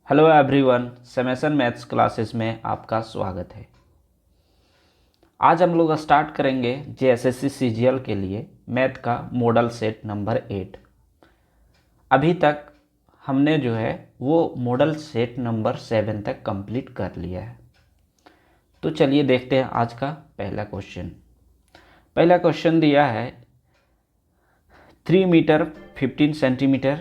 Hello everyone, summation maths classes में आपका स्वागत है। आज हम लोग स्टार्ट करेंगे जेएसएससी सीजीएल के लिए मैथ का मॉडल सेट नंबर 8। अभी तक हमने जो है वो मॉडल सेट नंबर 7 तक कंप्लीट कर लिया है। तो चलिए देखते हैं आज का पहला क्वेश्चन। पहला क्वेश्चन दिया है 3 मीटर 15 सेंटीमीटर,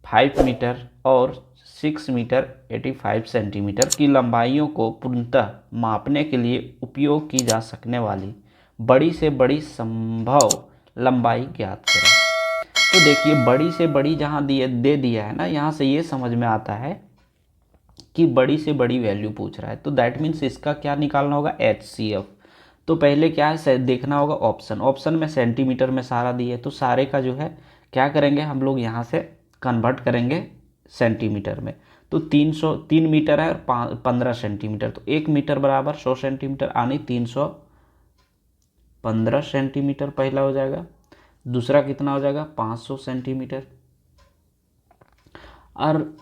5 मीटर और 6 मीटर 85 सेंटीमीटर की लंबाइयों को पूर्णतः मापने के लिए उपयोग की जा सकने वाली बड़ी से बड़ी संभव लंबाई ज्ञात करें। तो देखिए, बड़ी से बड़ी जहाँ दे दिया है ना, यहाँ से ये समझ में आता है कि बड़ी से बड़ी वैल्यू पूछ रहा है। तो दैट मीन्स इसका क्या निकालना होगा, HCF। तो पहले क्या है, देखना होगा ऑप्शन में सेंटीमीटर में सारा दिए, तो सारे का जो है क्या करेंगे हम लोग यहाँ से कन्वर्ट करेंगे सेंटीमीटर में। तो 3 मीटर है और 15 सेंटीमीटर, तो 1 मीटर बराबर 100 सेंटीमीटर, यानी 315 सेंटीमीटर पहला हो जाएगा। दूसरा कितना हो जाएगा, 500 सेंटीमीटर। और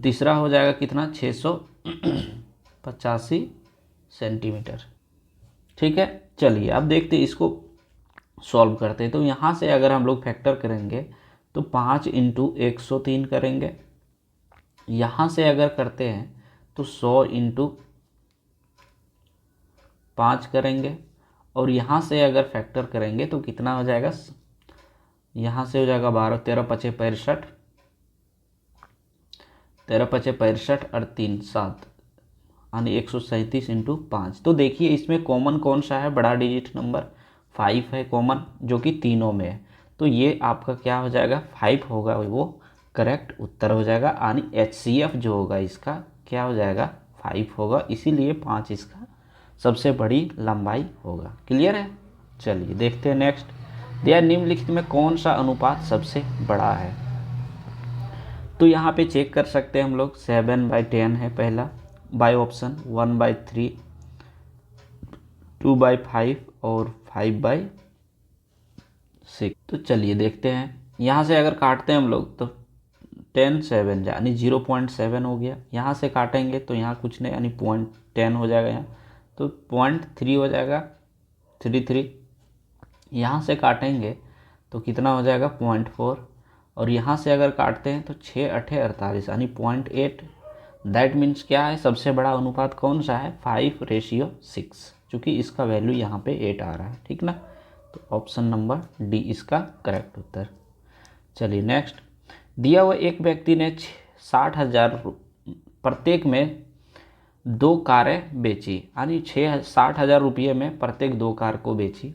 तीसरा हो जाएगा कितना, 685 सेंटीमीटर। ठीक है, चलिए अब देखते हैं, इसको सॉल्व करते हैं। तो यहाँ से अगर हम लोग फैक्टर करेंगे तो 5 × 103 करेंगे। यहाँ से अगर करते हैं तो 100 × 5 करेंगे। और यहाँ से अगर फैक्टर करेंगे तो कितना हो जाएगा, यहाँ से हो जाएगा 12, 13 5 65, 13 5 65 और 3 7, यानी 137 × 5। तो देखिए इसमें कॉमन कौन सा है, बड़ा डिजिट नंबर 5 है कॉमन, जो कि तीनों में है। तो ये आपका क्या हो जाएगा, 5 होगा, वो करेक्ट उत्तर हो जाएगा। यानी HCF जो होगा इसका क्या हो जाएगा, 5 होगा। इसीलिए 5 इसका सबसे बड़ी लंबाई होगा। क्लियर है। चलिए देखते हैं नेक्स्ट। दिया निम्नलिखित में कौन सा अनुपात सबसे बड़ा है। तो यहाँ पे चेक कर सकते हैं हम लोग, 7/10 है पहला, बाय ऑप्शन 1/3, 2/5 और 5/6। तो चलिए देखते हैं, यहाँ से अगर काटते हैं हम लोग तो 10 7 यानी 0.7 हो गया। यहाँ से काटेंगे तो यहाँ कुछ नहीं, यानी 0.10 हो जाएगा यहाँ, तो 0.3 हो जाएगा, 33। यहाँ से काटेंगे तो कितना हो जाएगा, 0.4। और यहाँ से अगर काटते हैं तो 6 8 48, यानी 0.8। दैट मीन्स क्या है, सबसे बड़ा अनुपात कौन सा है, 5:6, चूँकि इसका वैल्यू यहाँ पे 8 आ रहा है। ठीक ना, तो ऑप्शन नंबर डी इसका करेक्ट उत्तर। चलिए नेक्स्ट। दिया हुआ एक व्यक्ति ने 60,000 प्रत्येक में 2 कारें बेची, यानी 60,000 रुपये में प्रत्येक 2 कार को बेची।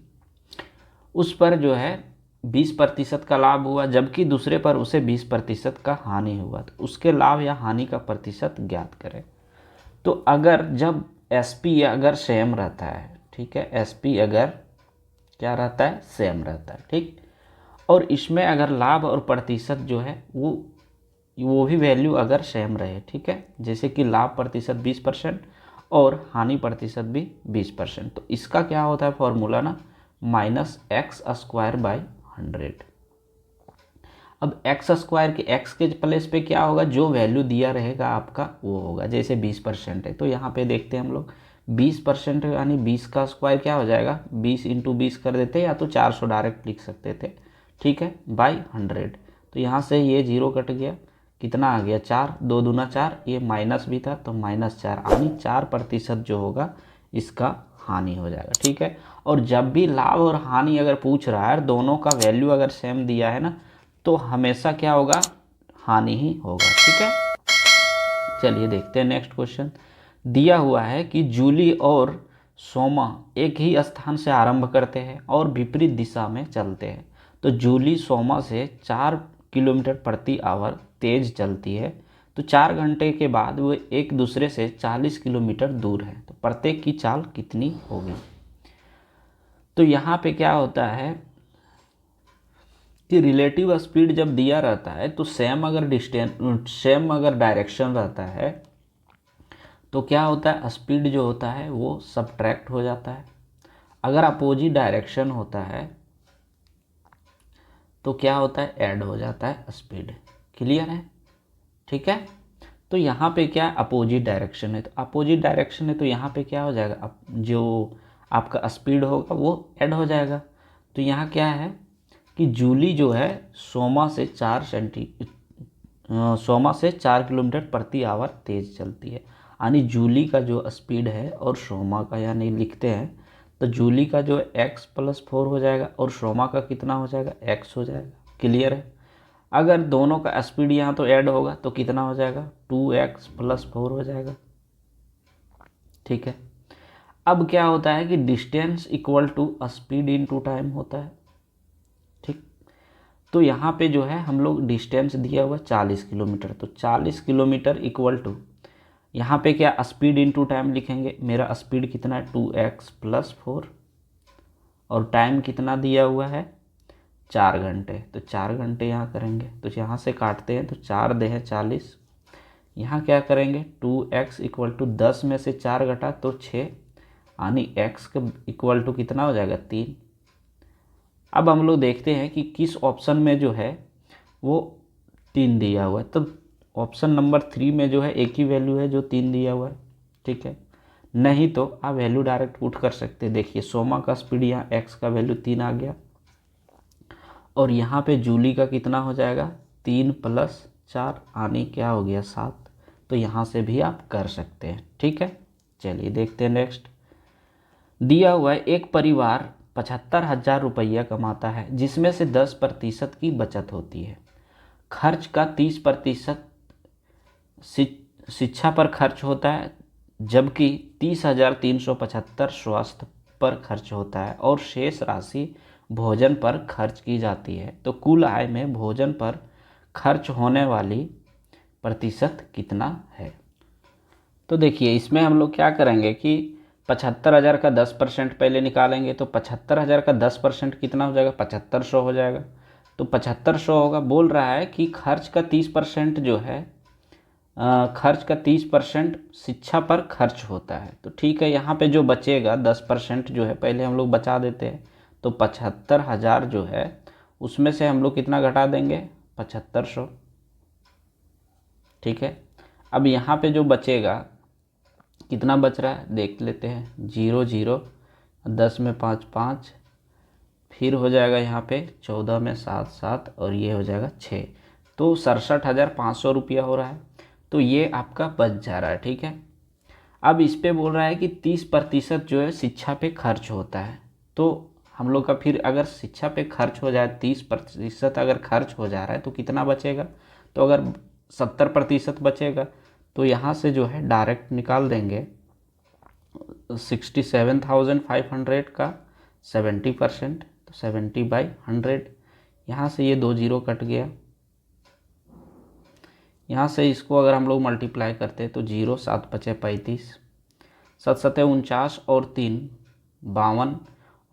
उस पर जो है 20% का लाभ हुआ, जबकि दूसरे पर उसे 20% का हानि हुआ। तो उसके लाभ या हानि का प्रतिशत ज्ञात करें। तो अगर जब SP अगर सेम रहता है, ठीक है, SP अगर क्या रहता है, सेम रहता है, ठीक। और इसमें अगर लाभ और प्रतिशत जो है वो भी वैल्यू अगर सेम रहे, ठीक है, जैसे कि लाभ प्रतिशत 20% और हानि प्रतिशत भी 20%, तो इसका क्या होता है फॉर्मूला ना, -x²/100। अब x² के x के प्लेस पे क्या होगा, जो वैल्यू दिया रहेगा आपका वो होगा। जैसे 20% है तो यहाँ पे देखते हैं हम लोग 20% यानी 20 का स्क्वायर क्या हो जाएगा, 20 × 20 कर देते, या तो 400 डायरेक्ट लिख सकते थे, ठीक है, /100। तो यहाँ से ये 0 कट गया, कितना आ गया, 4, 2 दूना 4, ये माइनस भी था तो -4, यानी 4% जो होगा इसका हानि हो जाएगा। ठीक है, और जब भी लाभ और हानि अगर पूछ रहा है, दोनों का वैल्यू अगर सेम दिया है ना, तो हमेशा क्या होगा, हानि ही होगा। ठीक है, चलिए देखते हैं नेक्स्ट क्वेश्चन। दिया हुआ है कि जूली और सोमा एक ही स्थान से आरंभ करते हैं और विपरीत दिशा में चलते हैं। तो जूली सोमा से 4 किलोमीटर प्रति आवर तेज चलती है। तो 4 घंटे के बाद वो एक दूसरे से 40 किलोमीटर दूर है। तो प्रत्येक की चाल कितनी होगी। तो यहाँ पे क्या होता है कि रिलेटिव स्पीड जब दिया रहता है तो सेम अगर डायरेक्शन रहता है तो क्या होता है, स्पीड जो होता है वो सब्ट्रैक्ट हो जाता है। अगर अपोजिट डायरेक्शन होता है तो क्या होता है, ऐड हो जाता है स्पीड। क्लियर है, ठीक है। तो यहाँ पे क्या है, अपोजिट डायरेक्शन है, तो अपोजिट डायरेक्शन है तो यहाँ पे क्या हो जाएगा, अब जो आपका स्पीड होगा वो ऐड हो जाएगा। तो यहाँ क्या है कि जूली जो है सोमा से 4 किलोमीटर प्रति आवर तेज़ चलती है। यानी जूली का जो स्पीड है और सोमा का, यानी लिखते हैं तो जूली का जो x+4 हो जाएगा और सोमा का कितना हो जाएगा, x हो जाएगा। क्लियर है। अगर दोनों का स्पीड यहाँ तो ऐड होगा तो कितना हो जाएगा, 2x+4 हो जाएगा। ठीक है। अब क्या होता है कि distance equal to speed into time होता है। ठीक। तो यहाँ पे जो है हम लोग डिस्टेंस दिया हुआ 40 किलोमीटर, तो 40 किलोमीटर इक्वल टू यहाँ पे क्या स्पीड इनटू टाइम लिखेंगे। मेरा स्पीड कितना है 2x+4 और टाइम कितना दिया हुआ है 4 घंटे, तो 4 घंटे यहाँ करेंगे। तो यहाँ से काटते हैं तो 4 दे है 40, यहाँ क्या करेंगे 2x इक्वल टू 10 में से 4 घटा तो 6, यानी x का इक्वल टू कितना हो जाएगा 3। अब हम लोग देखते हैं कि किस ऑप्शन में जो है वो 3 दिया हुआ है, तो ऑप्शन नंबर 3 में जो है एक ही वैल्यू है जो 3 दिया हुआ है। ठीक है। नहीं तो आप वैल्यू डायरेक्ट पुट कर सकते हैं। देखिए सोमा का स्पीड यहाँ x का वैल्यू 3 आ गया और यहाँ पे जूली का कितना हो जाएगा 3+4 यानी क्या हो गया 7। तो यहाँ से भी आप कर सकते हैं। ठीक है। चलिए देखते हैं नेक्स्ट। दिया हुआ है एक परिवार 75,000 रुपया कमाता है जिसमें से 10% की बचत होती है। खर्च का 30% शिक्षा पर खर्च होता है, जबकि 30,375 स्वास्थ्य पर खर्च होता है और शेष राशि भोजन पर खर्च की जाती है। तो कुल आय में भोजन पर खर्च होने वाली प्रतिशत कितना है। तो देखिए इसमें हम लोग क्या करेंगे कि 75,000 का 10% पहले निकालेंगे, तो 75,000 का 10% कितना हो जाएगा 7500 हो जाएगा। तो 7500 होगा। बोल रहा है कि खर्च का 30% जो है खर्च का 30% शिक्षा पर खर्च होता है। तो ठीक है, यहाँ पे जो बचेगा 10% जो है पहले हम लोग बचा देते हैं। तो 75,000 जो है उसमें से हम लोग कितना घटा देंगे 7500। ठीक है। अब यहाँ पे जो बचेगा कितना बच रहा है देख लेते हैं, 0 0, 10 में 5 5, फिर हो जाएगा यहाँ पे 14 में 7 7 और ये हो जाएगा 6, तो 67,500 रुपया हो रहा है। तो ये आपका बच जा रहा है। ठीक है। अब इस पे बोल रहा है कि 30% जो है शिक्षा पे खर्च होता है। तो हम लोग का फिर अगर शिक्षा पे खर्च हो जाए 30% अगर खर्च हो जा रहा है तो कितना बचेगा, तो अगर 70% बचेगा तो यहाँ से जो है डायरेक्ट निकाल देंगे 67,500 का 70%, तो 70/100। यहाँ से ये 2 0 कट गया। यहाँ से इसको अगर हम लोग मल्टीप्लाई करते हैं तो 0 7 5 35, 7 7 49 और 3 52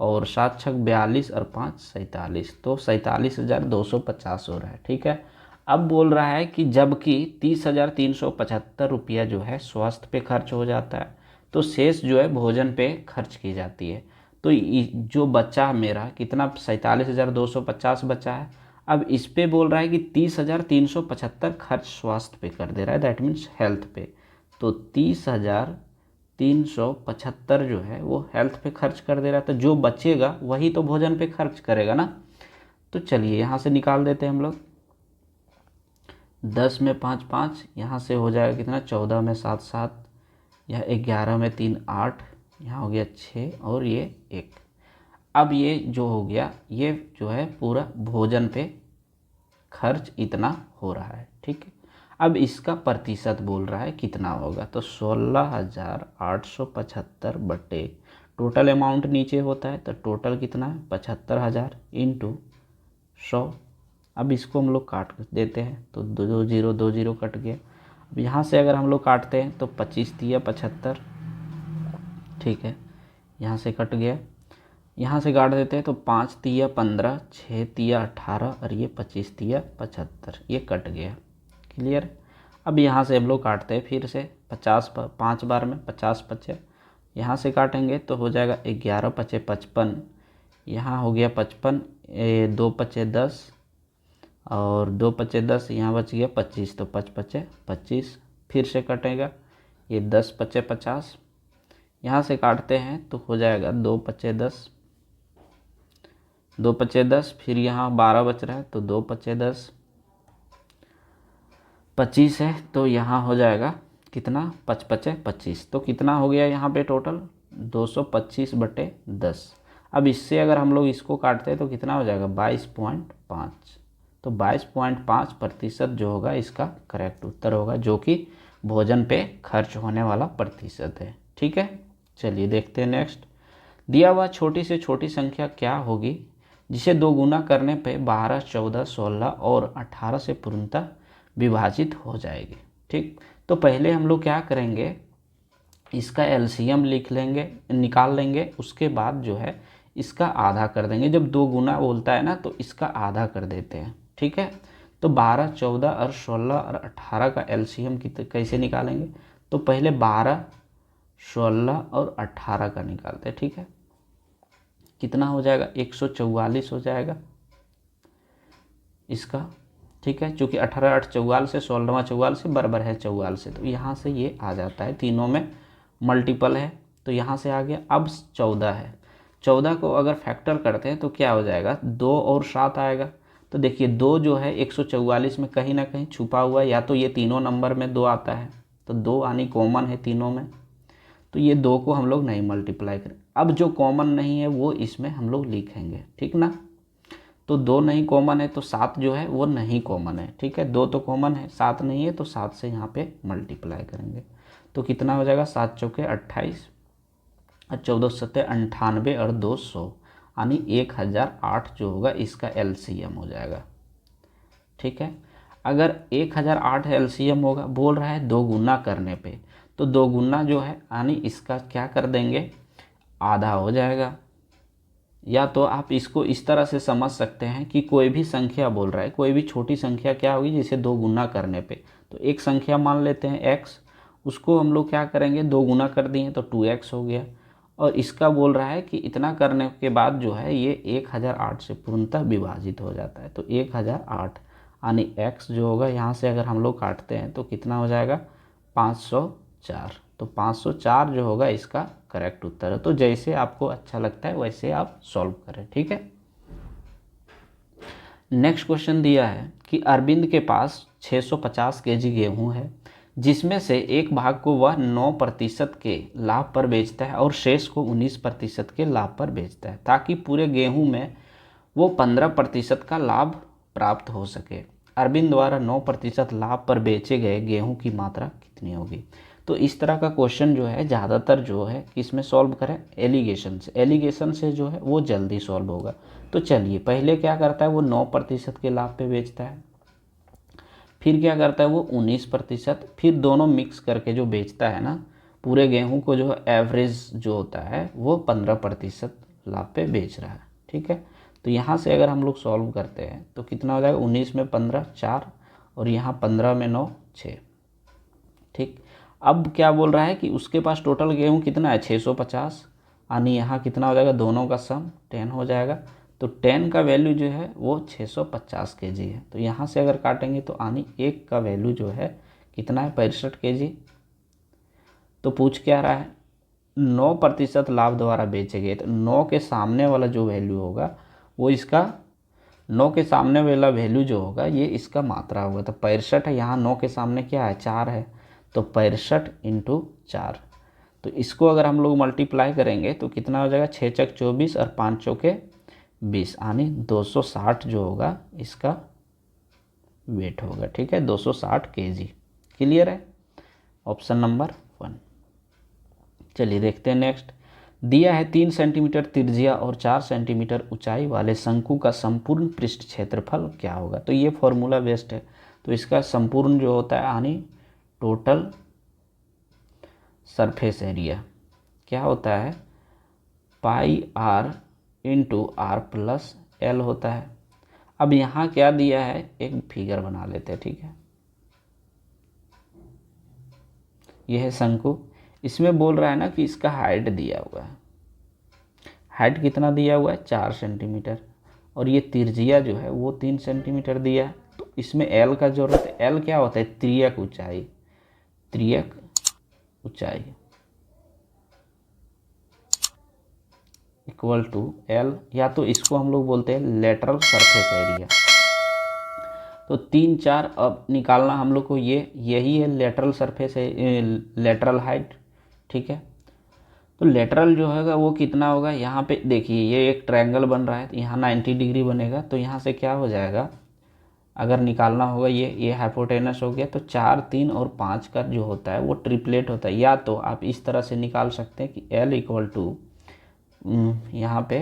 और 7 6 42 और 5 47, तो 47,250 हो रहा है। ठीक है। अब बोल रहा है कि जबकि 30,375 रुपया जो है स्वास्थ्य पे खर्च हो जाता है, तो शेष जो है भोजन पे खर्च की जाती है। तो जो बचा मेरा कितना 47,250 बचा है। अब इस पे बोल रहा है कि 30,375 खर्च स्वास्थ्य पे कर दे रहा है, दैट मीन्स हेल्थ पे। तो 30,375 जो है वो हेल्थ पे खर्च कर दे रहा है, तो जो बचेगा वही तो भोजन पे खर्च करेगा ना। तो चलिए यहाँ से निकाल देते हैं हम लोग। 10 में 5 5, यहाँ से हो जाएगा कितना 14 में 7 7, यह 11 में 3 8, यहाँ हो गया 6 और ये 1। अब ये जो हो गया ये जो है पूरा भोजन पे खर्च इतना हो रहा है। ठीक है। अब इसका प्रतिशत बोल रहा है कितना होगा, तो 16,875 बटे टोटल अमाउंट नीचे होता है, तो टोटल कितना है 75,000 इंटू 100। अब इसको हम लोग काट देते हैं तो 2 0 2 0 कट गया। अब यहाँ से अगर हम लोग काटते हैं तो 25 तिया 75। ठीक है। यहाँ से कट गया। यहाँ से काट देते हैं तो 5 तिया 15, 6 तिया 18 और ये 25 तिया 75, ये कट गया। क्लियर। अब यहाँ से हम लोग काटते हैं फिर से 50 5 बार में 50 25, यहाँ से काटेंगे तो हो जाएगा 11 5 55, यहाँ हो गया 55, 2 5 10 और 2 5 10, यहाँ बच गया 25, तो 5 5 25, फिर से कटेगा, ये 10 पचे 50, यहाँ से काटते हैं तो हो जाएगा 2 पचे 10, 2 पचे 10, फिर यहाँ 12 बच रहा है तो 2 पचे 10, 25 है तो यहाँ हो जाएगा कितना, 5 पचे 25, तो कितना हो गया यहाँ पे टोटल 225/10। अब इससे अगर हम लोग इसको काटते हैं तो कितना हो जाएगा 22.5, तो 22.5% जो होगा इसका करेक्ट उत्तर होगा, जो कि भोजन पे खर्च होने वाला प्रतिशत है। ठीक है, चलिए देखते हैं नेक्स्ट। दिया हुआ छोटी से छोटी संख्या क्या होगी जिसे 2 गुना करने पे 12, 14, 16 और 18 से पूर्णतः विभाजित हो जाएगी। ठीक, तो पहले हम लोग क्या करेंगे, इसका एलसीएम लिख लेंगे, निकाल लेंगे, उसके बाद जो है इसका आधा कर देंगे। जब 2 गुना बोलता है ना तो इसका आधा कर देते हैं। ठीक है, तो 12, 14 और 16 और 18 का एलसीएम कैसे निकालेंगे, तो पहले 12, 16 और 18 का निकालते हैं। ठीक है, कितना हो जाएगा 144 हो जाएगा इसका। ठीक है, चूँकि 18 8 44 से 16वां 44 से बराबर है 44 से, तो यहाँ से ये आ जाता है, तीनों में मल्टीपल है तो यहाँ से आ गया। अब 14 है, 14 को अगर फैक्टर करते हैं तो क्या हो जाएगा 2 और 7 आएगा। तो देखिए 2 जो है 144 में कहीं ना कहीं छुपा हुआ है, या तो ये तीनों नंबर में 2 आता है, तो 2 आनी कॉमन है तीनों में, तो ये 2 को हम लोग नहीं मल्टीप्लाई करें। अब जो कॉमन नहीं है वो इसमें हम लोग लिखेंगे। ठीक ना, तो 2 नहीं कॉमन है तो 7 जो है वो नहीं कॉमन है। ठीक है, 2 तो कॉमन है, 7 नहीं है, तो 7 से यहाँ पे मल्टीप्लाई करेंगे तो कितना हो जाएगा 7 चौके 28 और 14 सत्ते 98 और 200, यानी 1008 जो होगा इसका एलसीएम हो जाएगा। ठीक है, अगर 1008 एलसीएम होगा, बोल रहा है 2 गुना करने पे, तो 2 गुना जो है यानी इसका क्या कर देंगे, आधा हो जाएगा। या तो आप इसको इस तरह से समझ सकते हैं कि कोई भी संख्या बोल रहा है, कोई भी छोटी संख्या क्या होगी जिसे 2 गुना करने पे, तो एक संख्या मान लेते हैं x, उसको हम लोग क्या करेंगे 2 गुना कर दिए तो 2x हो गया। और इसका बोल रहा है कि इतना करने के बाद जो है ये 1008 से पूर्णतः विभाजित हो जाता है, तो 1008 यानी x जो होगा यहाँ से अगर हम लोग काटते हैं तो कितना हो जाएगा 504, तो 504 जो होगा इसका करेक्ट उत्तर है। तो जैसे आपको अच्छा लगता है वैसे आप सॉल्व करें। ठीक है, नेक्स्ट क्वेश्चन दिया है कि अरविंद के पास 650 केजी गेहूं है, जिसमें से एक भाग को वह 9% के लाभ पर बेचता है और शेष को 19% के लाभ पर बेचता है, ताकि पूरे गेहूं में वो 15% का लाभ प्राप्त हो सके। अरविंद द्वारा 9% लाभ पर बेचे गए गेहूं की मात्रा कितनी होगी। तो इस तरह का क्वेश्चन जो है ज़्यादातर जो है किसमें सॉल्व करें, एलिगेशन से। एलिगेशन से जो है वो जल्दी सॉल्व होगा। तो चलिए पहले क्या करता है, वो 9% के लाभ पे बेचता है, फिर क्या करता है वो 19%, फिर दोनों मिक्स करके जो बेचता है ना, पूरे गेहूं को जो एवरेज जो होता है वो 15% लाभ पे बेच रहा है। ठीक है, तो यहाँ से अगर हम लोग सॉल्व करते हैं तो कितना हो जाएगा, 19 में 15 4 और यहाँ 15 में 9 6। ठीक, अब क्या बोल रहा है कि उसके पास टोटल गेहूं कितना है 650, यानी यहाँ कितना हो जाएगा, दोनों का सम 10 हो जाएगा, तो 10 का वैल्यू जो है वो 650 केजी है। तो यहाँ से अगर काटेंगे तो यानी 1 का वैल्यू जो है कितना है 65 केजी। तो पूछ क्या रहा है, 9% लाभ द्वारा बेचे गए, तो 9 के सामने वाला जो वैल्यू होगा वो इसका, 9 के सामने वाला वैल्यू जो होगा ये इसका मात्रा होगा। तो 65 है, यहाँ 9 के सामने क्या है 4 है, तो 65 × 4, तो इसको अगर हम लोग मल्टीप्लाई करेंगे तो कितना हो जाएगा 6 चक 24 और 5 चौके 20, यानी 260 जो होगा इसका वेट होगा। ठीक है, 260 केजी। क्लियर है, ऑप्शन नंबर 1। चलिए देखते हैं नेक्स्ट। दिया है 3 सेंटीमीटर त्रिज्या और 4 सेंटीमीटर ऊंचाई वाले शंकु का संपूर्ण पृष्ठ क्षेत्रफल क्या होगा। तो ये फॉर्मूला बेस्ड है, तो इसका संपूर्ण जो होता है यानी टोटल सरफेस एरिया क्या होता है, पाई r × r+l होता है। अब यहाँ क्या दिया है, एक फिगर बना लेते हैं। ठीक है, यह है शंकु, इसमें बोल रहा है ना कि इसका हाइट दिया हुआ है, हाइट कितना दिया हुआ है 4 सेंटीमीटर, और ये त्रिज्या जो है वो 3 सेंटीमीटर दिया है। तो इसमें एल का जरूरत है, एल क्या होता है त्रियक ऊंचाई, त्रियक ऊंचाई इक्वल टू एल, या तो इसको हम लोग बोलते हैं लेटरल सरफेस एरिया। तो 3 4 अब निकालना हम लोग को, यही है लेटरल सरफेस है, लेटरल हाइट। ठीक है, तो लेटरल जो होगा वो कितना होगा, यहाँ पे देखिए ये एक ट्रायंगल बन रहा है, तो यहाँ 90 डिग्री बनेगा। तो यहाँ से क्या हो जाएगा, अगर निकालना होगा ये हाइपोटेनस हो गया। तो 4 3 और 5 का जो होता है वो ट्रिपलेट होता है। या तो आप इस तरह से निकाल सकते हैं कि एल इक्वल टू यहाँ पे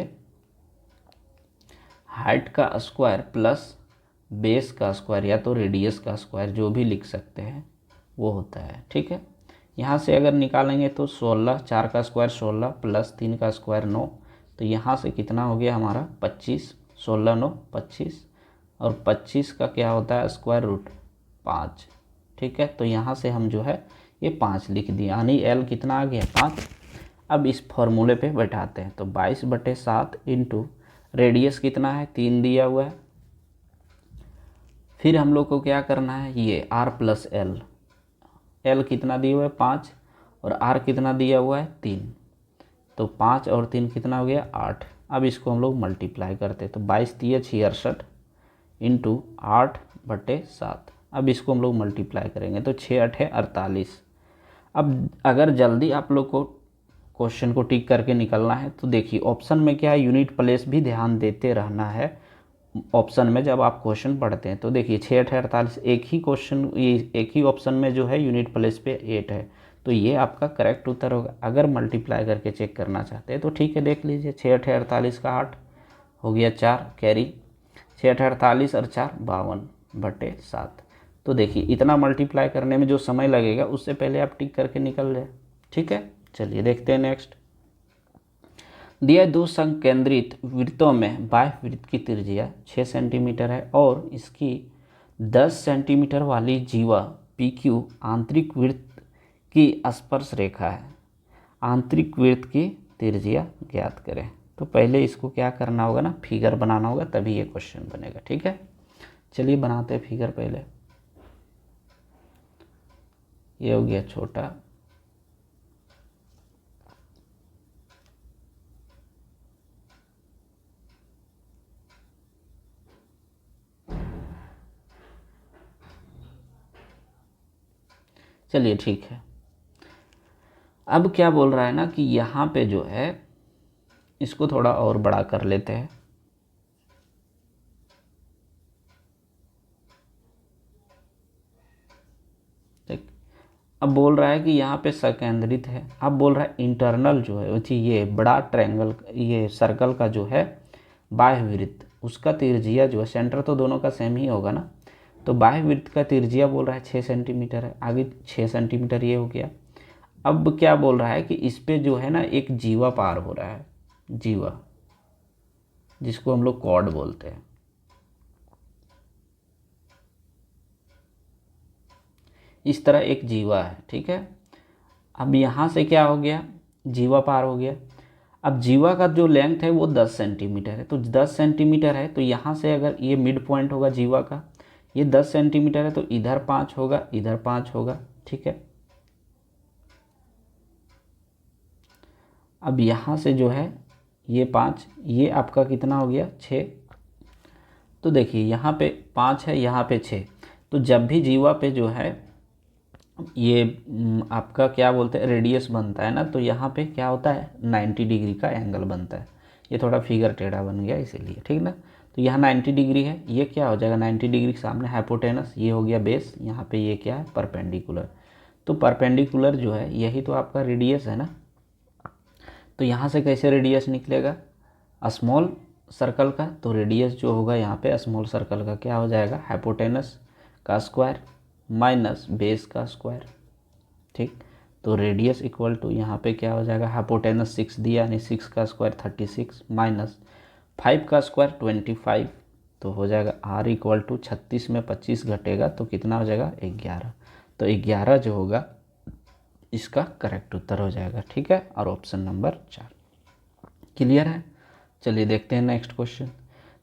हाइट का स्क्वायर प्लस बेस का स्क्वायर या तो रेडियस का स्क्वायर, जो भी लिख सकते हैं वो होता है। ठीक है, यहाँ से अगर निकालेंगे तो 16, 4 का स्क्वायर 16 प्लस 3 का स्क्वायर 9। तो यहाँ से कितना हो गया हमारा 25, 16 9 25, और 25 का क्या होता है स्क्वायर रूट 5। ठीक है, तो यहाँ से हम जो है ये 5 लिख दिए, यानी एल कितना आ गया 5। अब इस फॉर्मूले पे बैठाते हैं, तो 22/7 इंटू रेडियस कितना है 3 दिया हुआ है। फिर हम लोग को क्या करना है, ये r प्लस एल, एल कितना दिया हुआ है 5 और r कितना दिया हुआ है 3। तो 5 और 3 कितना हो गया 8। अब इसको हम लोग मल्टीप्लाई करते हैं, तो 22 3 66 इंटू 8/7। अब इसको हम लोग मल्टीप्लाई करेंगे तो 6 8 48। अब अगर जल्दी आप लोग को क्वेश्चन को टिक करके निकलना है तो देखिए ऑप्शन में क्या है, यूनिट प्लेस भी ध्यान देते रहना है। ऑप्शन में जब आप क्वेश्चन पढ़ते हैं तो देखिए 6 8 48, एक ही क्वेश्चन, एक ही ऑप्शन में जो है यूनिट प्लेस पे 8 है, तो ये आपका करेक्ट उत्तर होगा। अगर मल्टीप्लाई करके चेक करना चाहते हैं तो ठीक है, देख लीजिए 6 8 48 का 8 हो गया 4 कैरी, 6 8 48 और 4 52/7। तो देखिए इतना मल्टीप्लाई करने में जो समय लगेगा उससे पहले आप टिक करके निकल जाए। ठीक है, चलिए देखते हैं नेक्स्ट। दिया दो संकेंद्रित वृत्तों में बाह्य वृत्त की त्रिज्या 6 सेंटीमीटर है और इसकी 10 सेंटीमीटर वाली जीवा PQ आंतरिक वृत्त की स्पर्श रेखा है। आंतरिक वृत्त की त्रिज्या ज्ञात करें। तो पहले इसको क्या करना होगा ना, फिगर बनाना होगा, तभी ये क्वेश्चन बनेगा। ठीक है, चलिए बनाते हैं फिगर। पहले ये हो गया छोटा, चलिए ठीक है। अब क्या बोल रहा है ना कि यहाँ पे जो है इसको थोड़ा और बड़ा कर लेते हैं। ठीक, अब बोल रहा है कि यहाँ पे संकेंद्रित है। अब बोल रहा है इंटरनल जो है ये बड़ा ट्रायंगल, ये सर्कल का जो है बाह्य वृत्त, उसका त्रिज्या जो है, सेंटर तो दोनों का सेम ही होगा ना, तो बाह्य वृत्त का त्रिज्या बोल रहा है 6 सेंटीमीटर है। आगे 6 सेंटीमीटर ये हो गया। अब क्या बोल रहा है कि इस पे जो है ना एक जीवा पार हो रहा है, जीवा जिसको हम लोग कॉर्ड बोलते हैं। इस तरह एक जीवा है। ठीक है, अब यहाँ से क्या हो गया, जीवा पार हो गया। अब जीवा का जो लेंथ है वो 10 सेंटीमीटर है। तो 10 सेंटीमीटर है, तो यहाँ से अगर ये मिड पॉइंट होगा जीवा का, ये 10 सेंटीमीटर है, तो इधर 5 होगा, इधर 5 होगा। ठीक है, अब यहाँ से जो है ये 5, ये आपका कितना हो गया 6। तो देखिए यहाँ पे 5 है, यहाँ पे 6। तो जब भी जीवा पे जो है ये आपका क्या बोलते हैं रेडियस बनता है ना, तो यहाँ पे क्या होता है 90 डिग्री का एंगल बनता है। ये थोड़ा फिगर टेढ़ा बन गया इसीलिए, ठीक ना। तो यहाँ 90 डिग्री है, ये क्या हो जाएगा 90 डिग्री के सामने हाइपोटेनस, ये हो गया बेस, यहाँ पे ये क्या है परपेंडिकुलर। तो परपेंडिकुलर जो है यही तो आपका रेडियस है ना। तो यहाँ से कैसे रेडियस निकलेगा स्मॉल सर्कल का, तो रेडियस जो होगा यहाँ पे स्मॉल सर्कल का क्या हो जाएगा हाइपोटेनस का स्क्वायर माइनस बेस का स्क्वायर। ठीक, तो रेडियस इक्वल टू यहाँ पे क्या हो जाएगा, हाइपोटेनस 6 दिया यानी 6 का स्क्वायर 36 माइनस 5 का स्क्वायर 25, तो हो जाएगा r इक्वल टू 36 में 25 घटेगा तो कितना हो जाएगा 11। तो 11 जो होगा इसका करेक्ट उत्तर हो जाएगा। ठीक है, और ऑप्शन नंबर 4 क्लियर है। चलिए देखते हैं नेक्स्ट क्वेश्चन।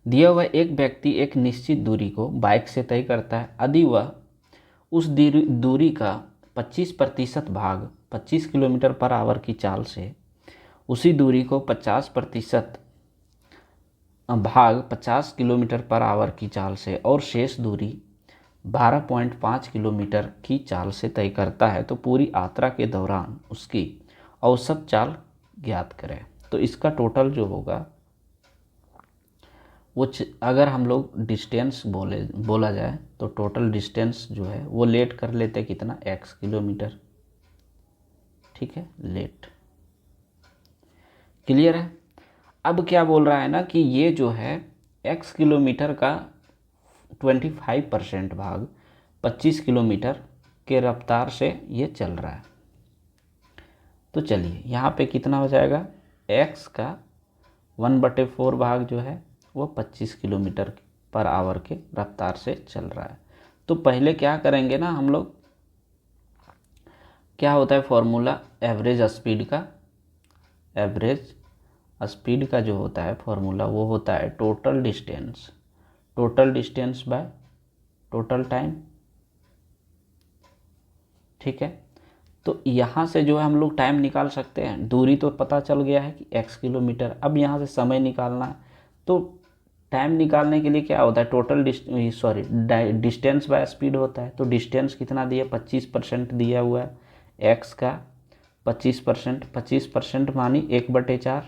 दिया हुआ एक व्यक्ति एक निश्चित दूरी को बाइक से तय करता है। यदि वह उस दूरी का 25% भाग 25 किलोमीटर पर आवर की चाल से उसी दूरी को 50% भाग 50 किलोमीटर पर आवर की चाल से और शेष दूरी 12.5 किलोमीटर की चाल से तय करता है तो पूरी यात्रा के दौरान उसकी औसत चाल ज्ञात करें। तो इसका टोटल जो होगा वो अगर हम लोग डिस्टेंस बोला जाए तो टोटल डिस्टेंस जो है वो लेट कर लेते कितना, x किलोमीटर। ठीक है, लेट। क्लियर है। अब क्या बोल रहा है ना कि ये जो है x किलोमीटर का 25% भाग 25 किलोमीटर के रफ्तार से ये चल रहा है। तो चलिए यहाँ पे कितना हो जाएगा, x का 1/4 भाग जो है वो 25 किलोमीटर पर आवर के रफ्तार से चल रहा है। तो पहले क्या करेंगे ना हम लोग, क्या होता है फॉर्मूला एवरेज स्पीड का, एवरेज स्पीड का जो होता है फॉर्मूला वो होता है total distance by total time. ठीक है, तो यहाँ से जो है हम लोग टाइम निकाल सकते हैं। दूरी तो पता चल गया है कि x किलोमीटर। अब यहाँ से समय निकालना है, तो टाइम निकालने के लिए क्या होता है, टोटल डिस्टेंस बाय स्पीड होता है। तो डिस्टेंस कितना दिया, 25% दिया हुआ है, x का 25% मानी 1/4,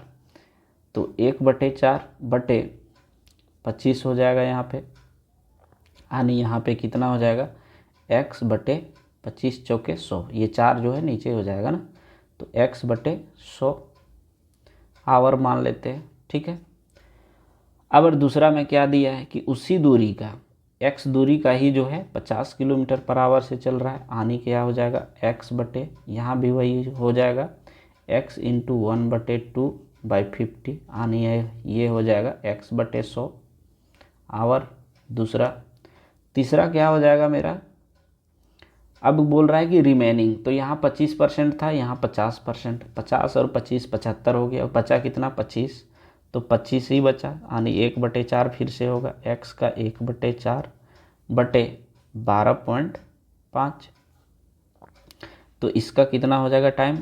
तो 1/4/25 हो जाएगा यहाँ पे, यानी यहाँ पे कितना हो जाएगा, x/25 चौके 100, ये 4 जो है नीचे हो जाएगा ना, तो x/100 आवर मान लेते हैं। ठीक है, अब दूसरा में क्या दिया है कि उसी दूरी का x दूरी का ही जो है 50 किलोमीटर पर आवर से चल रहा है, यानी क्या हो जाएगा x/, यहाँ भी वही हो जाएगा x × 1/2/50, यानी ये हो जाएगा x/100 आवर। तीसरा क्या हो जाएगा मेरा, अब बोल रहा है कि रिमेनिंग, तो यहाँ 25% था, यहाँ 50%, 50 और 25 75 हो गया, बचा कितना 25, तो 25 ही बचा, यानी 1/4 फिर से होगा, x का 1/4/12.5। तो इसका कितना हो जाएगा टाइम,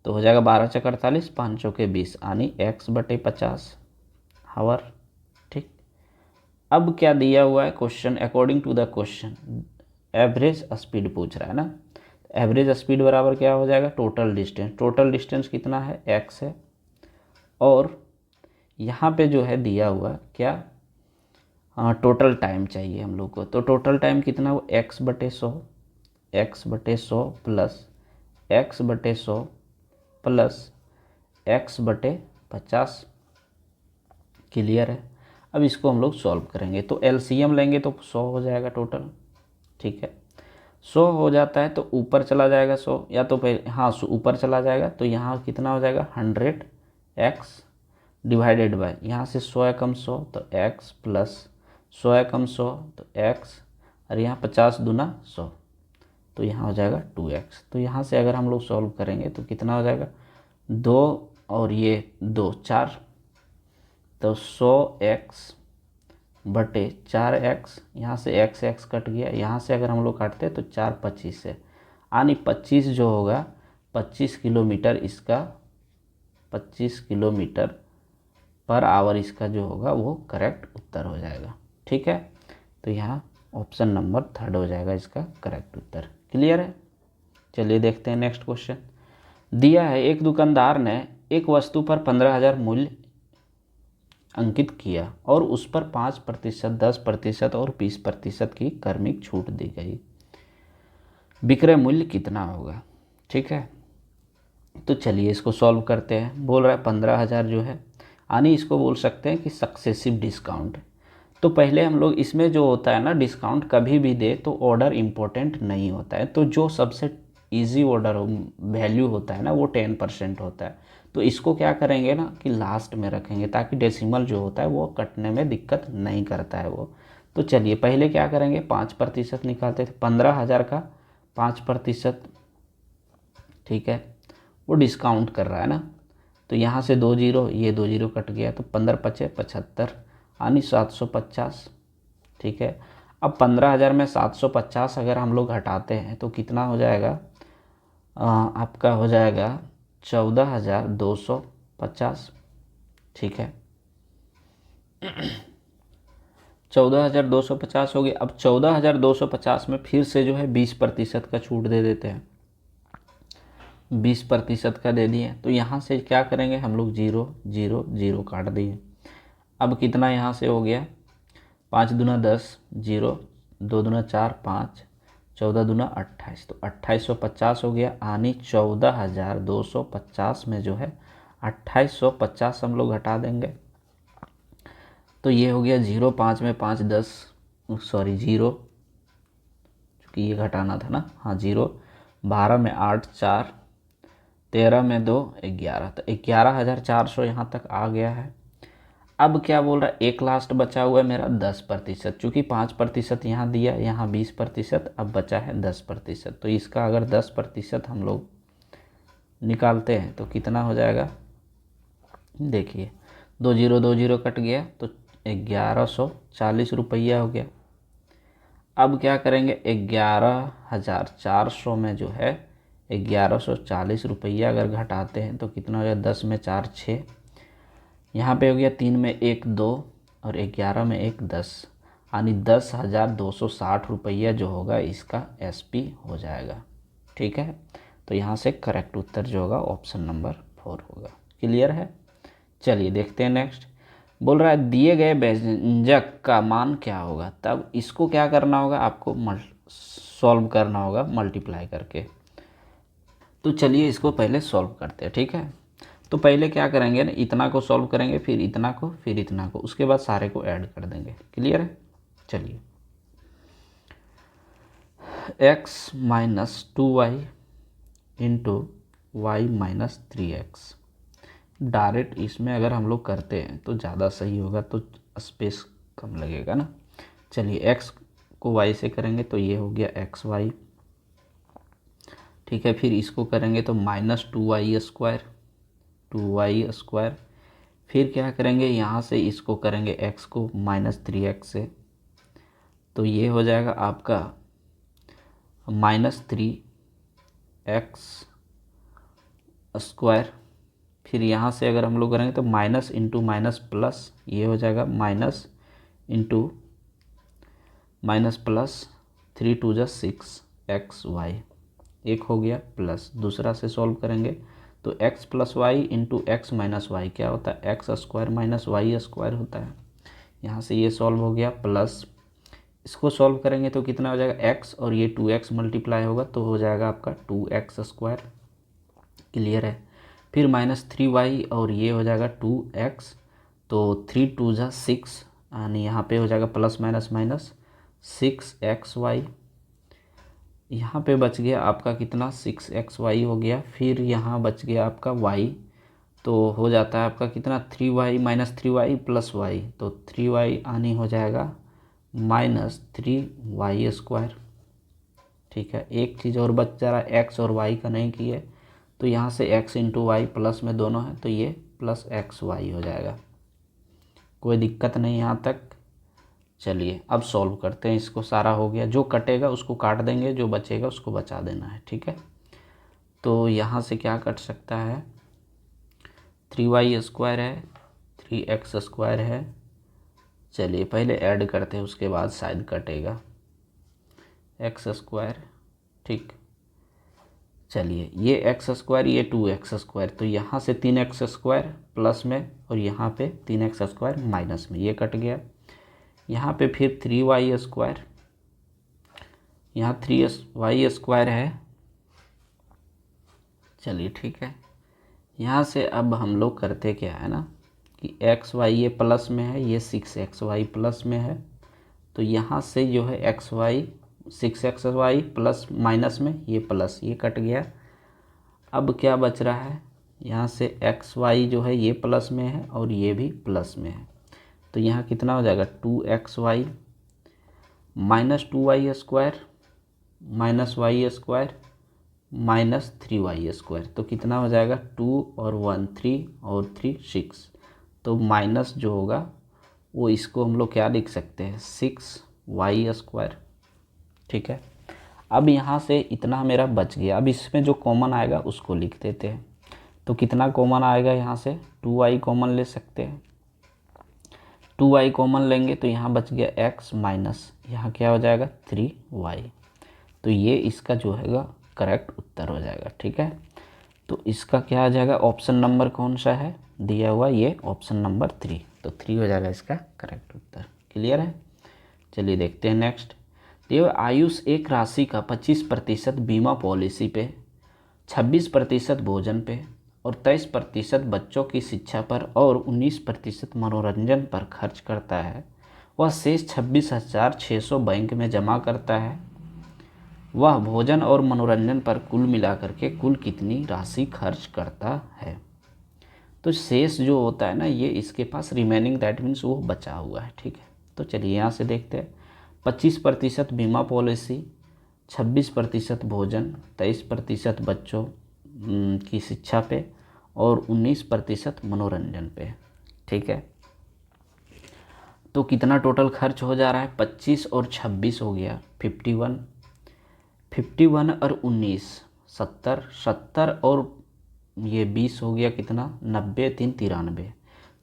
तो हो जाएगा 12 × 48, 5 चौके 20, यानी x/50 आवर। ठीक, अब क्या दिया हुआ है question, according to the question average speed पूछ रहा है ना। एवरेज स्पीड बराबर क्या हो जाएगा, टोटल डिस्टेंस कितना है, x है, और यहाँ पे जो है दिया हुआ क्या, हाँ टोटल टाइम चाहिए हम लोग को। तो टोटल टाइम कितना हो, x/100 plus x/100 plus x/50। Clear है। अब इसको हम लोग सॉल्व करेंगे, तो एलसीएम लेंगे तो 100 हो जाएगा टोटल। ठीक है, 100 हो जाता है तो ऊपर चला जाएगा 100, या तो पहले हाँ ऊपर चला जाएगा, तो यहाँ कितना हो जाएगा 100x डिवाइडेड बाय, यहाँ से 100 एकम 100 तो x प्लस 100 एकम 100 तो x, और यहाँ 50 दूना 100, तो यहाँ हो जाएगा 2x। तो यहाँ से अगर हम लोग सॉल्व करेंगे तो कितना हो जाएगा, 2 और ये 2 4, तो 100x/4x, यहाँ से x कट गया, यहाँ से अगर हम लोग काटते हैं तो 4 25 है, यानी 25 जो होगा 25 किलोमीटर, इसका 25 किलोमीटर पर आवर इसका जो होगा वो करेक्ट उत्तर हो जाएगा। ठीक है, तो यहाँ ऑप्शन नंबर 3 हो जाएगा इसका करेक्ट उत्तर। क्लियर है। चलिए देखते हैं नेक्स्ट क्वेश्चन। दिया है एक दुकानदार ने एक वस्तु पर 15,000 मूल्य अंकित किया और उस पर 5%, 10% और 20% की क्रमिक छूट दी गई। विक्रय मूल्य कितना होगा। ठीक है, तो चलिए इसको सॉल्व करते हैं। बोल रहा है 15,000 जो है, यानी इसको बोल सकते हैं कि सक्सेसिव डिस्काउंट। तो पहले हम लोग इसमें जो होता है ना, डिस्काउंट कभी भी दे तो ऑर्डर इम्पोर्टेंट नहीं होता है, तो जो सबसे इजी ऑर्डर वैल्यू होता है ना वो 10% होता है। तो इसको क्या करेंगे ना कि लास्ट में रखेंगे, ताकि डेसिमल जो होता है वो कटने में दिक्कत नहीं करता है वो। तो चलिए पहले क्या करेंगे, 5% निकालते थे, 15,000 का 5%। ठीक है, वो डिस्काउंट कर रहा है ना, तो यहाँ से 2 जीरो, ये 2 जीरो कट गया, तो 15 × 5 = 75, यानी 750। ठीक है, अब 15,000 में 750 अगर हम लोग हटाते हैं तो कितना हो जाएगा, आपका हो जाएगा 14,250। ठीक है, 14,250 हो गया। अब 14,250 में फिर से जो है 20% का छूट दे देते हैं, 20% का दे दिए। तो यहाँ से क्या करेंगे हम लोग, 0 0 0 काट दिए। अब कितना यहाँ से हो गया, 5 दूना 10, 0 2 दूना 4 5, 14 दूना 28, तो 2850 हो गया। यानी 14,250 में जो है 2850 हम लोग घटा देंगे। तो ये हो गया 0 5 में 5 10, सॉरी 0, क्योंकि ये घटाना था ना, हाँ 0, 12 में 8 4, 13 में 2 11, तो 11,400 यहाँ तक आ गया है। अब क्या बोल रहा है, एक लास्ट बचा हुआ है मेरा 10%, चूँकि 5% यहाँ दिया, यहाँ 20%, अब बचा है 10%। तो इसका अगर 10% हम लोग निकालते हैं तो कितना हो जाएगा, देखिए 2 0 कट गया, तो 1140 रुपया हो गया। अब क्या करेंगे, 11,400 में जो है 1140 रुपया अगर घटाते हैं तो कितना हो गया, 10 में 4 6, यहाँ पे हो गया 3 में 1 2 और 11 में 1 10, यानी 10,260 रुपया जो होगा इसका एसपी हो जाएगा। ठीक है, तो यहाँ से करेक्ट उत्तर जो होगा ऑप्शन नंबर 4 होगा। क्लियर है, चलिए देखते हैं नेक्स्ट। बोल रहा है दिए गए व्यंजक का मान क्या होगा। तब इसको क्या करना होगा, आपको सॉल्व करना होगा मल्टीप्लाई करके। तो चलिए इसको पहले सॉल्व करते हैं। ठीक है, तो पहले क्या करेंगे ना, इतना को सॉल्व करेंगे, फिर इतना को, फिर इतना को, उसके बाद सारे को ऐड कर देंगे। क्लियर है, चलिए x minus 2y into y minus 3x। Direct इसमें अगर हम लोग करते हैं तो ज़्यादा सही होगा, तो स्पेस कम लगेगा ना। चलिए x को y से करेंगे तो ये हो गया xy। ठीक है, फिर इसको करेंगे तो minus 2y square, 2y square. फिर क्या करेंगे, यहाँ से इसको करेंगे x को माइनस 3x से, तो ये हो जाएगा आपका माइनस 3x स्क्वायर। फिर यहाँ से अगर हम लोग करेंगे तो माइनस इंटू माइनस प्लस, ये हो जाएगा माइनस इंटू माइनस प्लस, 3 2 जा 6 xy, एक हो गया प्लस। दूसरा से सॉल्व करेंगे तो x plus y into x minus y क्या होता है, x square minus y square होता है। यहाँ से ये सॉल्व हो गया प्लस, इसको सॉल्व करेंगे तो कितना हो जाएगा, x और ये 2x मल्टीप्लाई होगा तो हो जाएगा आपका 2x स्क्वायर। क्लियर है, फिर माइनस 3y और ये हो जाएगा 2x, तो 3 2 जा 6, यानी यहाँ पे हो जाएगा प्लस माइनस माइनस 6xy। यहाँ पे बच गया आपका कितना, 6xy हो गया। फिर यहाँ बच गया आपका y, तो हो जाता है आपका कितना, 3y minus 3y plus y, तो 3y आनी हो जाएगा माइनस 3y स्क्वायर। ठीक है, एक चीज़ और बच जा रहा है, x और y का नहीं किए, तो यहाँ से x इंटू वाई प्लस में दोनों है, तो ये प्लस xy हो जाएगा। कोई दिक्कत नहीं यहाँ तक। चलिए अब सॉल्व करते हैं इसको, सारा हो गया, जो कटेगा उसको काट देंगे, जो बचेगा उसको बचा देना है। ठीक है, तो यहाँ से क्या कट सकता है, 3y स्क्वायर है, 3x स्क्वायर है। चलिए पहले ऐड करते हैं, उसके बाद शायद कटेगा x स्क्वायर। ठीक, चलिए ये एक्स स्क्वायर, ये 2x स्क्वायर, तो यहाँ से 3x स्क्वायर प्लस में और यहाँ पे 3x स्क्वायर माइनस में, ये कट गया। यहाँ पे फिर 3y स्क्वायर, यहाँ 3y स्क्वायर है। चलिए ठीक है, यहाँ से अब हम लोग करते क्या है ना कि xy ये प्लस में है, ये 6xy प्लस में है, तो यहाँ से जो है xy 6xy प्लस माइनस में ये प्लस, ये कट गया। अब क्या बच रहा है, यहाँ से xy जो है ये प्लस में है और ये भी प्लस में है, तो यहाँ कितना हो जाएगा, 2xy minus 2y square minus y square minus 3y square, तो कितना हो जाएगा, 2 और 1 3 और 3 6, तो माइनस जो होगा वो इसको हम लोग क्या लिख सकते हैं, 6y स्क्वायर। ठीक है, अब यहाँ से इतना मेरा बच गया। अब इसमें जो कॉमन आएगा उसको लिख देते हैं। तो कितना कॉमन आएगा यहाँ से, 2y कॉमन ले सकते हैं। 2y कॉमन लेंगे तो यहाँ बच गया x माइनस यहाँ क्या हो जाएगा 3y। तो ये इसका जो है करेक्ट उत्तर हो जाएगा। ठीक है, तो इसका क्या आ जाएगा, ऑप्शन नंबर कौन सा है दिया हुआ, ये ऑप्शन नंबर 3। तो 3 हो जाएगा इसका करेक्ट उत्तर। क्लियर है, चलिए देखते हैं नेक्स्ट। तो आयुष एक राशि का 25% बीमा पॉलिसी पे, 26% भोजन पे और 23% बच्चों की शिक्षा पर और 19% मनोरंजन पर खर्च करता है। वह शेष 26,600 बैंक में जमा करता है। वह भोजन और मनोरंजन पर कुल मिलाकर के कुल कितनी राशि खर्च करता है। तो शेष जो होता है ना, ये इसके पास रिमेनिंग, दैट मीन्स वो बचा हुआ है। ठीक है, तो चलिए यहाँ से देखते हैं। 25% बीमा पॉलिसी, 26% भोजन, 23% बच्चों की शिक्षा पे और 19% मनोरंजन पे। ठीक है, तो कितना टोटल खर्च हो जा रहा है, 25 और 26 हो गया 51, 51 और 19 70, 70 और ये 20 हो गया कितना 90, 3 93।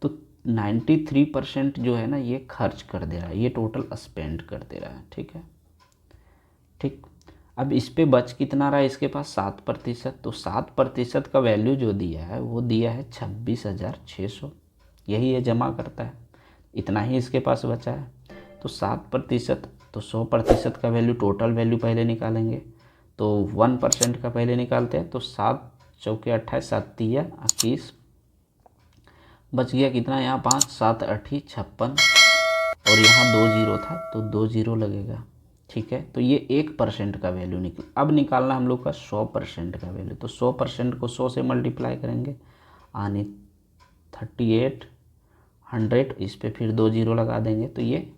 तो 93% जो है ना ये खर्च कर दे रहा है, ये टोटल स्पेंड कर दे रहा है। ठीक है, ठीक। अब इस पे बच कितना रहा है इसके पास 7%। तो 7% का वैल्यू जो दिया है वो दिया है 26,600, यही ये जमा करता है, इतना ही इसके पास बचा है। तो 7%, तो 100% का वैल्यू, टोटल वैल्यू पहले निकालेंगे। तो 1% का पहले निकालते हैं। तो 7 चौके 28, 7 तिया 21, बच गया कितना यहाँ 5, 7 8 56 और यहाँ 2 जीरो था तो 2 जीरो लगेगा। ठीक है, तो ये 1% का वैल्यू निकल। अब निकालना हम लोग का 100% का वैल्यू। तो 100% को 100 से मल्टीप्लाई करेंगे, आने 38, 100, इस पे फिर 2 जीरो लगा देंगे तो ये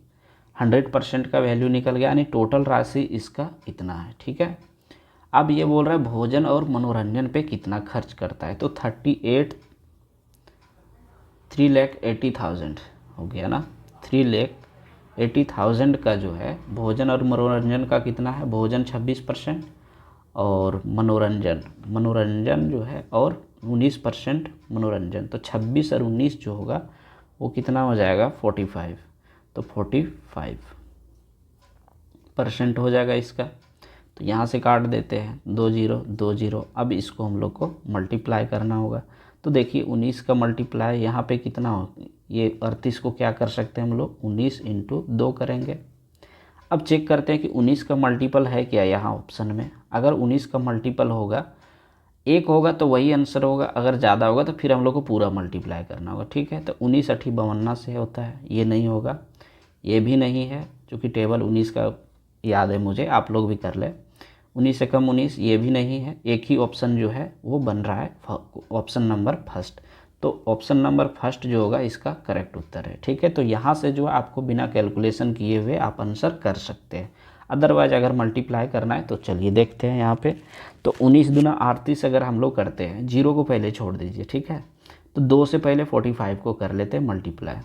100% का वैल्यू निकल गया, यानी टोटल राशि इसका इतना है। ठीक है, अब ये बोल रहा है भोजन और मनोरंजन पे कितना खर्च करता है। तो 3,80,000 हो गया ना, 3,80,000 का जो है भोजन और मनोरंजन का कितना है, भोजन 26% और मनोरंजन जो है और 19% मनोरंजन। तो 26 और 19 जो होगा वो कितना हो जाएगा 45। तो 45% हो जाएगा इसका। तो यहाँ से काट देते हैं 2 जीरो 2 जीरो। अब इसको हम लोग को मल्टीप्लाई करना होगा। तो देखिए 19 का मल्टीप्लाई यहाँ पे कितना हो, ये 38 को क्या कर सकते हैं हम लोग 19 × 2 करेंगे। अब चेक करते हैं कि 19 का मल्टीपल है क्या यहाँ ऑप्शन में। अगर 19 का मल्टीपल होगा 1 होगा तो वही आंसर होगा, अगर ज़्यादा होगा तो फिर हम लोग को पूरा मल्टीप्लाई करना होगा। ठीक है, तो 19 8 52 से होता है, ये नहीं होगा, ये भी नहीं है क्योंकि टेबल 19 का याद है मुझे, आप लोग भी कर लें। 19 से कम 19, ये भी नहीं है। एक ही ऑप्शन जो है वो बन रहा है ऑप्शन नंबर फर्स्ट। तो ऑप्शन नंबर फर्स्ट जो होगा इसका करेक्ट उत्तर है। ठीक है, तो यहाँ से जो है आपको बिना कैलकुलेशन किए हुए आप आंसर कर सकते हैं। अदरवाइज अगर मल्टीप्लाई करना है तो चलिए देखते हैं यहाँ पे। तो 19 दूना 38 अगर हम लोग करते हैं, जीरो को पहले छोड़ दीजिए। ठीक है, तो 2 से पहले 45 को कर लेते हैं मल्टीप्लाई।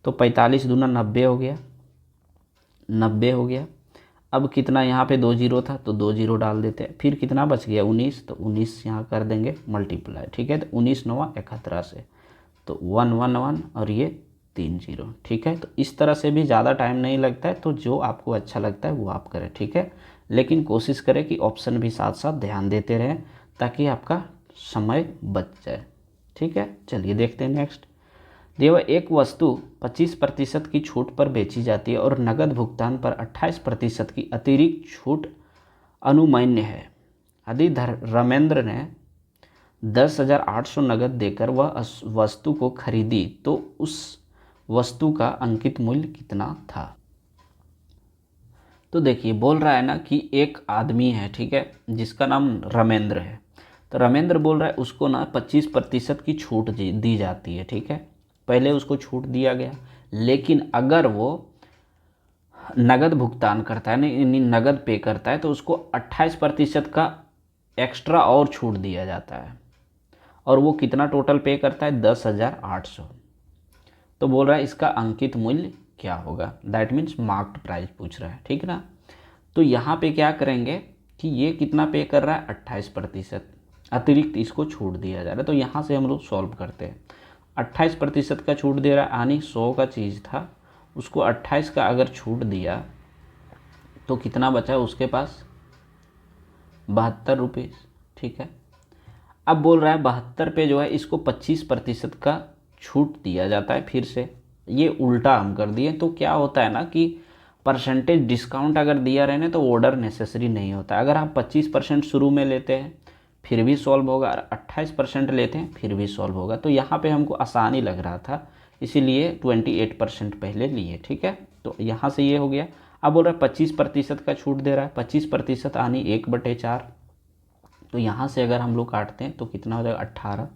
तो 45 दूना 90 हो गया, 90 हो गया। अब कितना यहाँ पे 2 जीरो था तो 2 जीरो डाल देते हैं। फिर कितना बच गया 19, तो 19 यहाँ कर देंगे मल्टीप्लाई। ठीक है, तो 19 9 71 से तो 1 1 1 और ये 3 जीरो। ठीक है, तो इस तरह से भी ज़्यादा टाइम नहीं लगता है। तो जो आपको अच्छा लगता है वो आप करें। ठीक है, लेकिन कोशिश करें कि ऑप्शन भी साथ साथ ध्यान देते रहें ताकि आपका समय बच जाए। ठीक है, चलिए देखते हैं नेक्स्ट। देवा एक वस्तु 25% की छूट पर बेची जाती है और नकद भुगतान पर 28% की अतिरिक्त छूट अनुमान्य है। यदि रमेंद्र ने 10,800 नकद देकर वह वस्तु को खरीदी तो उस वस्तु का अंकित मूल्य कितना था। तो देखिए बोल रहा है ना कि एक आदमी है, ठीक है, जिसका नाम रमेंद्र है। तो रमेंद्र बोल रहा है उसको ना 25% की छूट दी जाती है। ठीक है, पहले उसको छूट दिया गया, लेकिन अगर वो नगद भुगतान करता है, यानी नगद पे करता है, तो उसको 28% का एक्स्ट्रा और छूट दिया जाता है। और वो कितना टोटल पे करता है 10,800। तो बोल रहा है इसका अंकित मूल्य क्या होगा, दैट मीन्स मार्क्ड प्राइस पूछ रहा है। ठीक ना, तो यहाँ पे क्या करेंगे, कि ये कितना पे कर रहा है, 28%, अतिरिक्त इसको छूट दिया जा रहा है। तो यहाँ से हम लोग सॉल्व करते हैं। 28% का छूट दे रहा है, यानी 100 का चीज़ था, उसको 28 का अगर छूट दिया तो कितना बचा उसके पास, 72 रुपीज़। ठीक है, अब बोल रहा है 72 पे जो है इसको 25% का छूट दिया जाता है। फिर से ये उल्टा हम कर दिए। तो क्या होता है ना कि परसेंटेज डिस्काउंट अगर दिया रहे ना तो ऑर्डर नेसेसरी नहीं होता। अगर आप 25% शुरू में लेते हैं फिर भी सॉल्व होगा, और 28% लेते हैं फिर भी सॉल्व होगा। तो यहाँ पे हमको आसानी लग रहा था, इसीलिए 28% पहले लिए। ठीक है, तो यहाँ से ये हो गया। अब बोल रहा है 25% का छूट दे रहा है, 25% आनी 1/4। तो यहाँ से अगर हम लोग काटते हैं तो कितना हो जाएगा, 18।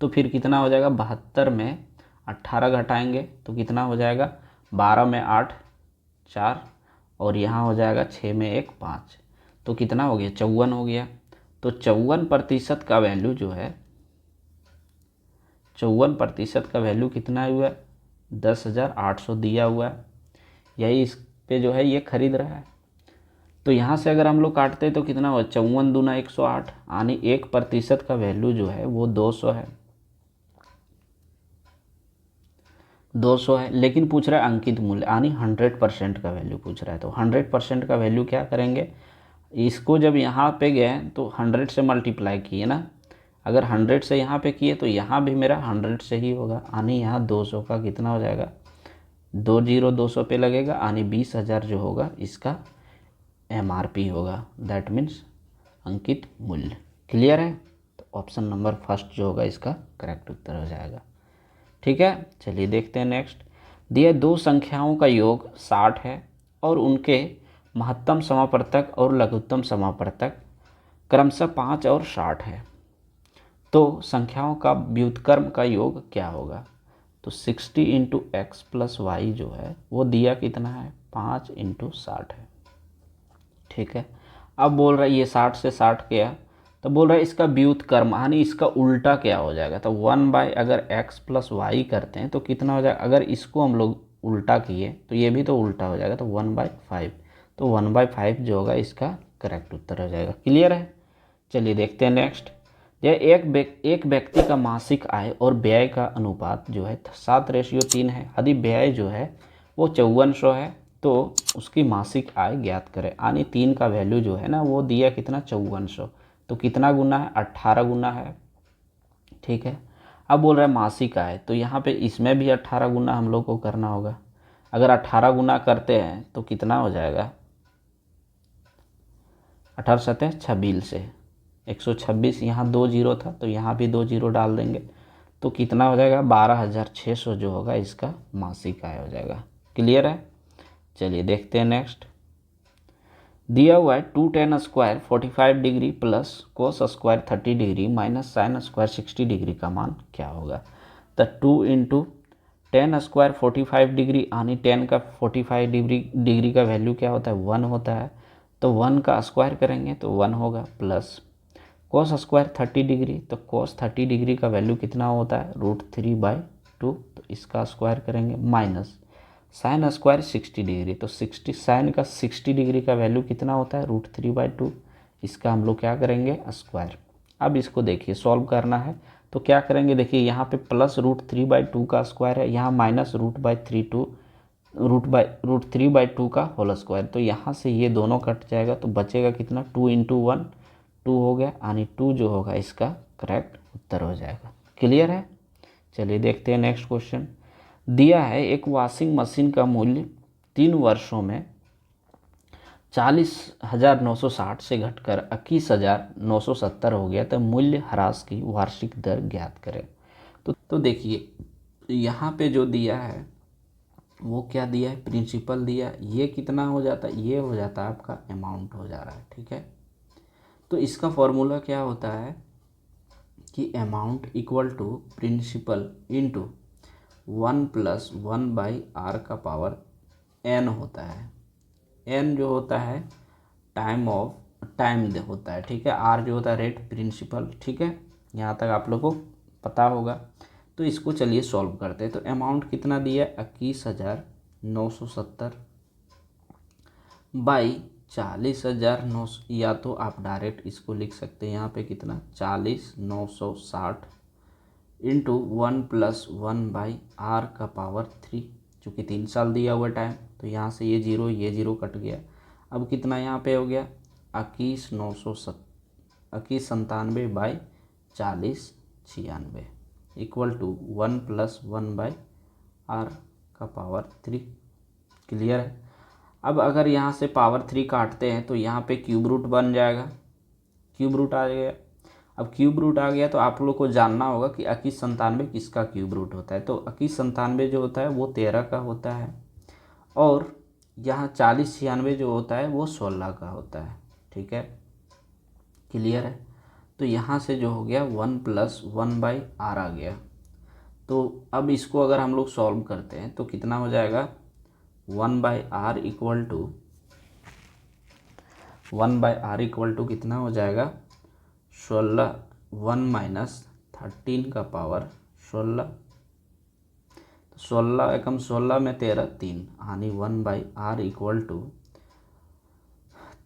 तो फिर कितना हो जाएगा, 72 में 18 घटाएंगे तो कितना हो जाएगा, 12 में 8 4, और यहाँ हो जाएगा 6 में 1 5। तो कितना हो गया, 54 हो गया। तो 54% का वैल्यू जो है, 54% का वैल्यू कितना हुआ है, 10,800 दिया हुआ है। यही इस पे जो है ये खरीद रहा है। तो यहाँ से अगर हम लोग काटते हैं तो कितना हुआ, 54 दूना 108, यानी 1% का वैल्यू जो है वो 200 है, 200 है। लेकिन पूछ रहा है अंकित मूल्य, यानी 100% का वैल्यू पूछ रहा है। तो 100% का वैल्यू क्या करेंगे, इसको जब यहाँ पे गए तो 100 से मल्टीप्लाई किए ना, अगर 100 से यहाँ पे किए तो यहाँ भी मेरा 100 से ही होगा, यानी यहाँ 200 का कितना हो जाएगा, 2 जीरो 200 पे लगेगा, यानी 20,000 जो होगा इसका MRP होगा, दैट मीन्स अंकित मूल्य। क्लियर है, तो ऑप्शन नंबर फर्स्ट जो होगा इसका करेक्ट उत्तर हो जाएगा। ठीक है, चलिए देखते हैं नेक्स्ट। दिए दो संख्याओं का योग 60 है और उनके महत्तम समापवर्तक और लघुत्तम समापवर्तक क्रमशः 5 और 60 है, तो संख्याओं का व्युत्क्रम का योग क्या होगा। तो 60 इंटू एक्स प्लस वाई जो है वो दिया कितना है, 5 इंटू 60 है। ठीक है, अब बोल रहा है ये 60 से 60 गया, तो बोल रहा है इसका व्युत्क्रम यानी इसका उल्टा क्या हो जाएगा। तो 1/, अगर x प्लस वाई करते हैं तो कितना हो जाएगा, अगर इसको हम लोग उल्टा किए तो ये भी तो उल्टा हो जाएगा, तो 1/5। तो 1/5 जो होगा इसका करेक्ट उत्तर हो जाएगा। क्लियर है, चलिए देखते हैं नेक्स्ट। यह एक व्यक्ति का मासिक आय और व्यय का अनुपात जो है 7:3 है। यदि व्यय जो है वो 5400 है तो उसकी मासिक आय ज्ञात करें, यानी 3 का वैल्यू जो है ना वो दिया कितना, 5400। तो कितना गुना है, 18 गुना है। ठीक है, अब बोल रहा है मासिक आय, तो यहाँ पे इसमें भी 18 गुना हम लोग को करना होगा। अगर 18 गुना करते हैं तो कितना हो जाएगा, 18 सतह 26 से 126, यहाँ 2 जीरो था तो यहाँ भी 2 जीरो डाल देंगे, तो कितना हो जाएगा, 12,600 जो होगा इसका मासिक आय हो जाएगा। क्लियर है, चलिए देखते हैं नेक्स्ट। दिया हुआ है 2 tan square 45 degree plus cos square 30 degree minus sine square 60 degree का मान क्या होगा। तो 2 इंटू tan स्क्वायर 45 डिग्री, यानी tan का 45 डिग्री का वैल्यू क्या होता है, 1 होता है। तो 1 का स्क्वायर करेंगे तो 1 होगा, प्लस कोस स्क्वायर 30 डिग्री, तो कोस 30 डिग्री का वैल्यू कितना होता है, √3/2, तो इसका स्क्वायर करेंगे, माइनस साइन स्क्वायर 60 डिग्री, तो 60 साइन का 60 डिग्री का वैल्यू कितना होता है, √3/2, इसका हम लोग क्या करेंगे, स्क्वायर। अब इसको देखिए सॉल्व करना है तो क्या करेंगे, देखिए यहाँ पे प्लस √3/2 का स्क्वायर है, यहाँ माइनस √3/2 का होल स्क्वायर। तो यहाँ से ये दोनों कट जाएगा तो बचेगा कितना, 2 इंटू 1 2 हो गया, यानी 2 जो होगा इसका करेक्ट उत्तर हो जाएगा। क्लियर है, चलिए देखते हैं नेक्स्ट क्वेश्चन। दिया है एक वॉशिंग मशीन का मूल्य 3 वर्षों में 40,960 से घटकर 21,970 हो गया, तो मूल्य ह्रास की वार्षिक दर ज्ञात करें। तो देखिए यहाँ पे जो दिया है वो क्या दिया है, प्रिंसिपल दिया, ये कितना हो जाता है, ये हो जाता है आपका अमाउंट हो जा रहा है। ठीक है, तो इसका फॉर्मूला क्या होता है कि amount equal to principal into 1 + 1/r का पावर n होता है। n जो होता है टाइम होता है। ठीक है, r जो होता है रेट प्रिंसिपल। ठीक है, यहाँ तक आप लोग को पता होगा। तो इसको चलिए सॉल्व करते हैं। तो अमाउंट कितना दिया है, 21,970 बाई 40,900, या तो आप डायरेक्ट इसको लिख सकते हैं यहाँ पे कितना 40,960 इंटू 1+1/r⁻3, चूँकि 3 साल दिया हुआ टाइम तो यहाँ से ये जीरो कट गया। अब कितना यहाँ पे हो गया 21,97/4096 इक्वल टू 1+1/r⁻3। क्लियर है। अब अगर यहाँ से पावर 3 काटते हैं तो यहाँ पे क्यूब रूट बन जाएगा, क्यूब रूट आ गया। अब क्यूब रूट आ गया तो आप लोग को जानना होगा कि 2197 किसका क्यूब रूट होता है। तो 2197 जो होता है वो 13 का होता है, और यहाँ 4096 जो होता है वो 16 का होता है। ठीक है, क्लियर है। तो यहाँ से जो हो गया 1+1/r आ गया। तो अब इसको अगर हम लोग सॉल्व करते हैं तो कितना हो जाएगा 1/r इक्वल टू कितना हो जाएगा 16, 1 - 13 का पावर 16, 16 एकम 16 में 13 3, यानी 1/r इक्वल टू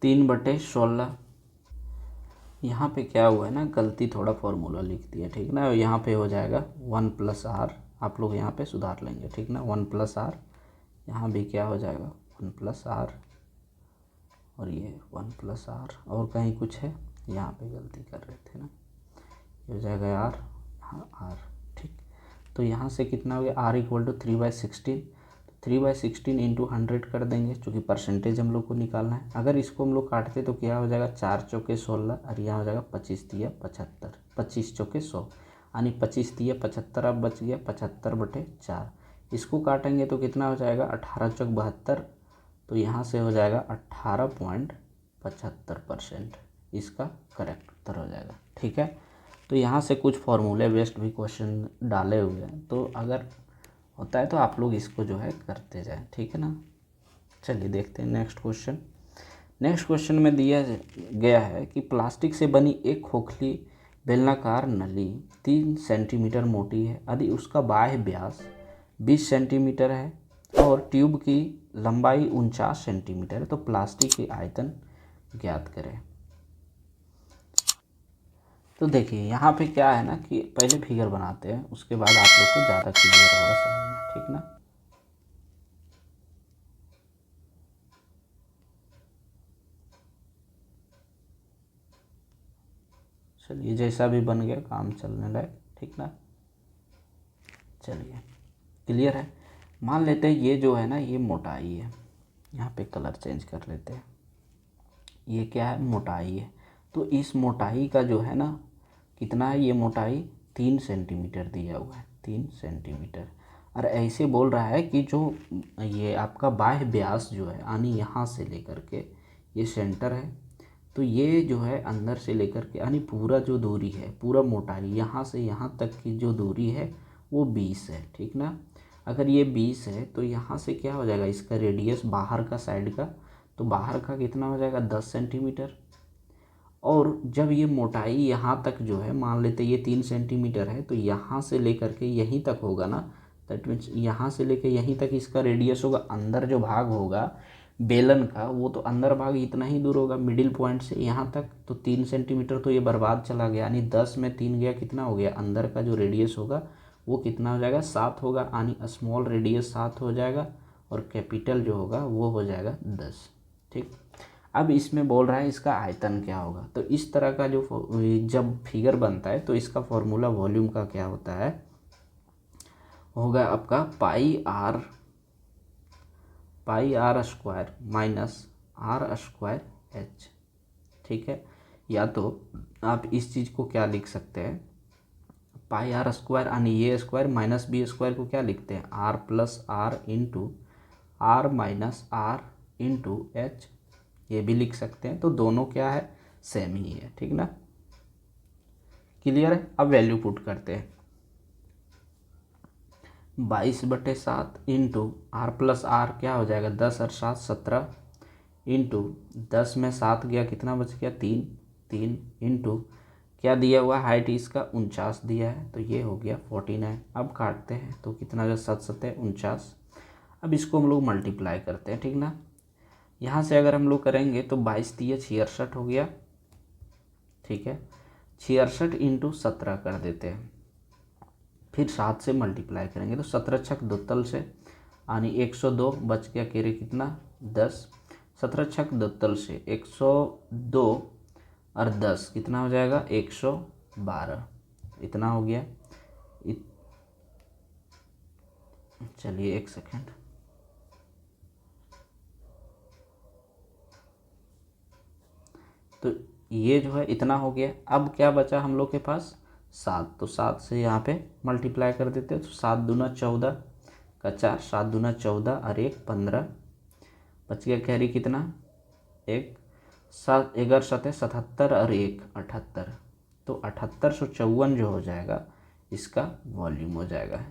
3/16। यहाँ पे क्या हुआ है ना, गलती थोड़ा फॉर्मूला लिख दिया, ठीक ना। यहाँ पे हो जाएगा 1+r, आप लोग यहाँ पे सुधार लेंगे, ठीक ना। 1+r, यहाँ भी क्या हो जाएगा 1+r, और ये 1+r, और कहीं कुछ है यहाँ पे गलती कर रहे थे ना, ये हो जाएगा r, यहाँ r, ठीक। तो यहाँ से कितना हो गया r इक्वल टू 3/16, 3/16 इंटू 100 कर देंगे, क्योंकि परसेंटेज हम लोग को निकालना है। अगर इसको हम लोग काटते तो क्या हो जाएगा 4 चौके 16, और यहाँ हो जाएगा 25 तिया 75, 25 चौके 100, यानी 25 तिया 75, अब बच गया 75/4। इसको काटेंगे तो कितना हो जाएगा 18 चौक 72, तो यहाँ से हो जाएगा 18.75% इसका करेक्ट उत्तर हो जाएगा। ठीक है, तो यहाँ से कुछ फॉर्मूले बेस्ड भी क्वेश्चन डाले हुए हैं, तो अगर होता है तो आप लोग इसको जो है करते जाएं, ठीक है ना। चलिए देखते हैं नेक्स्ट क्वेश्चन। नेक्स्ट क्वेश्चन में दिया गया है कि प्लास्टिक से बनी एक खोखली बेलनाकार नली 3 सेंटीमीटर मोटी है यदि उसका बाह्य व्यास 20 सेंटीमीटर है और ट्यूब की लंबाई 49 सेंटीमीटर है, तो प्लास्टिक की आयतन ज्ञात करें। तो देखिए यहाँ पे क्या है ना कि पहले फिगर बनाते हैं, उसके बाद आप लोग को ज़्यादा क्लियर होगा समझ में, ठीक ना। चलिए जैसा भी बन गया काम चलने लायक, ठीक ना। चलिए क्लियर है। मान लेते हैं ये जो है ना ये मोटाई है, यहाँ पे कलर चेंज कर लेते हैं, ये क्या है मोटाई है। तो इस मोटाई का जो है ना कितना है, ये मोटाई 3 सेंटीमीटर दिया हुआ है, 3 सेंटीमीटर। और ऐसे बोल रहा है कि जो ये आपका बाह्य व्यास जो है यानी यहाँ से लेकर के ये सेंटर है, तो ये जो है अंदर से लेकर के यानी पूरा जो दूरी है, पूरा मोटाई यहाँ से यहाँ तक की जो दूरी है वो 20 है, ठीक ना। अगर ये 20 है तो यहाँ से क्या हो जाएगा इसका रेडियस बाहर का साइड का, तो बाहर का कितना हो जाएगा 10 सेंटीमीटर। और जब ये मोटाई यहाँ तक जो है मान लेते ये 3 सेंटीमीटर है, तो यहाँ से लेकर के यहीं तक होगा ना, दैट मीन्स यहाँ से लेकर यहीं तक इसका रेडियस होगा। अंदर जो भाग होगा बेलन का वो तो अंदर भाग इतना ही दूर होगा मिडिल पॉइंट से यहाँ तक, तो 3 सेंटीमीटर तो ये बर्बाद चला गया, यानी 10 में 3 गया, कितना हो गया अंदर का जो रेडियस होगा वो कितना हो जाएगा 7 होगा, यानी स्मॉल रेडियस 7 हो जाएगा और कैपिटल जो होगा वो हो जाएगा 10। ठीक, अब इसमें बोल रहा है इसका आयतन क्या होगा। तो इस तरह का जो जब फिगर बनता है तो इसका फॉर्मूला वॉल्यूम का क्या होता है, होगा आपका pi R square minus R square H. ठीक है, या तो आप इस चीज़ को क्या लिख सकते हैं, पाई आर स्क्वायर यानी ये स्क्वायर माइनस बी स्क्वायर को क्या लिखते हैं r plus r into r minus r into h, ये भी लिख सकते हैं। तो दोनों क्या है सेम ही है, ठीक ना। क्लियर है। अब वैल्यू पुट करते हैं 22/7 इंटू आर प्लस आर क्या हो जाएगा 10 और 7 17 इंटू 10 में 7 गया कितना बच गया 3 3 इंटू क्या दिया हुआ हाइट इसका 49 दिया है, तो ये हो गया 49। अब काटते हैं तो कितना जो 7 7 49। अब इसको हम लोग मल्टीप्लाई करते हैं, ठीक ना। यहाँ से अगर हम लोग करेंगे तो 22 तिया 66 हो गया, ठीक है। 66 इंटू 17 कर देते हैं, फिर 7 से मल्टीप्लाई करेंगे तो 17 छक 2 तल से यानी 102 बच गया, केरे कितना 10, 17 छक 2 तल से 102 और 10 कितना हो जाएगा 112, इतना हो गया। चलिए एक सेकेंड, तो ये जो है इतना हो गया। अब क्या बचा हम लोग के पास 7, तो 7 से यहाँ पे मल्टीप्लाई कर देते हैं तो 7 दूना 14 का 4, 7 दूना 14 और 1 15, बच गया कैरी कितना 1, 7 11 7 77 और 1 78, तो 7854 जो हो जाएगा इसका वॉल्यूम हो जाएगा,